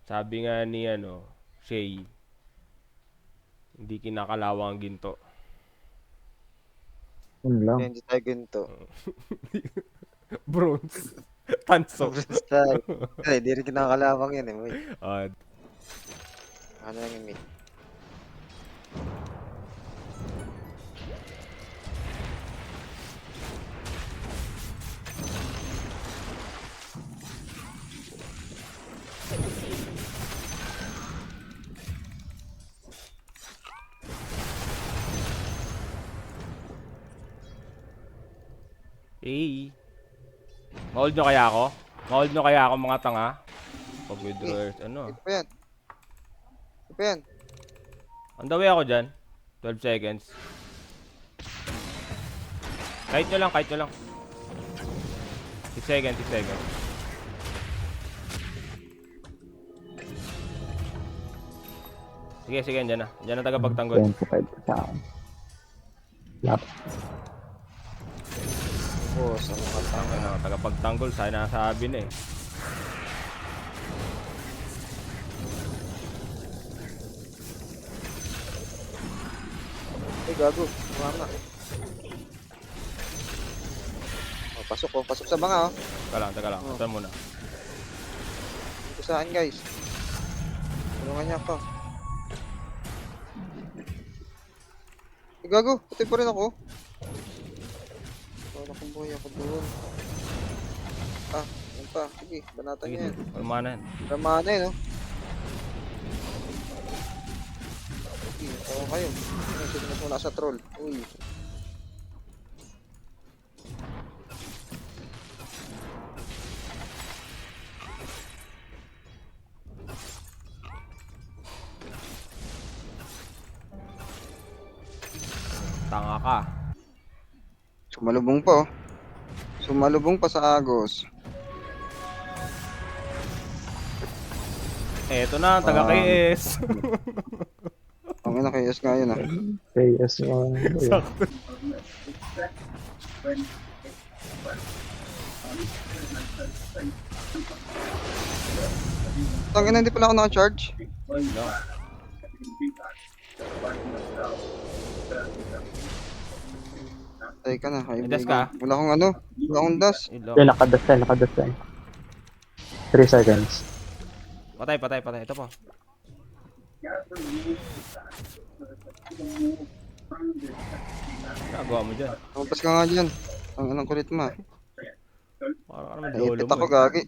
Sabi nga ni Shay, hindi kinakalawang ang ginto. Yun lang. Kaya hindi tayo ginto. Bronze. Tanso. Bronze tayo. Kasi di rin kinakalawang yan eh. Wait, Ah, ano lang yung mid? eh. Ma-hold nyo kaya ako? Ma-hold nyo kaya ako mga tanga? Pag-withdrawers, Ito pa yan. Ito pa yan. On the way ako dyan. 12 seconds. Kahit nyo lang, kahit nyo lang. 6 seconds, 6 seconds. Sige, sige, dyan na. Dyan na tagapagtanggol. 25 sa akin. Lap. Oo, sa mga tanga. Ang tagapagtanggol, sana nasabi na eh. Ay, gago. Tumama. Oh, pasok oh. Pasok sa banga oh. Teka lang. Ito muna. Dito sa akin guys. Tulungan niya ako. Ay, gago. Patay pa rin ako. Wala akong buhay ako doon. Ah, yun pa. Sige, banatan Sige, niya yan. kalma na yan. Ramana yun oh. Sige, oo kayo. Sige, mas muna sa troll. Uy. Tanga ka. Sumalubong pa oh. Sumalubong pa sa Agos. Eto na, taga-KS. Ang ina kay S nga yun ah. KS mo. Sakto. Tangin na hindi pala ako naka-charge. No. Tay ka na, May dash ka? Wala akong ano. Wala akong dash. Ilo. Yun, nakadas tayo. 3 seconds. Patay. Ito po. Nagawa mo dyan. Lumabas ka nga dyan. Ang anong kulit mo ah. Parang ka naman Naipit lolo mo ako eh. gagi.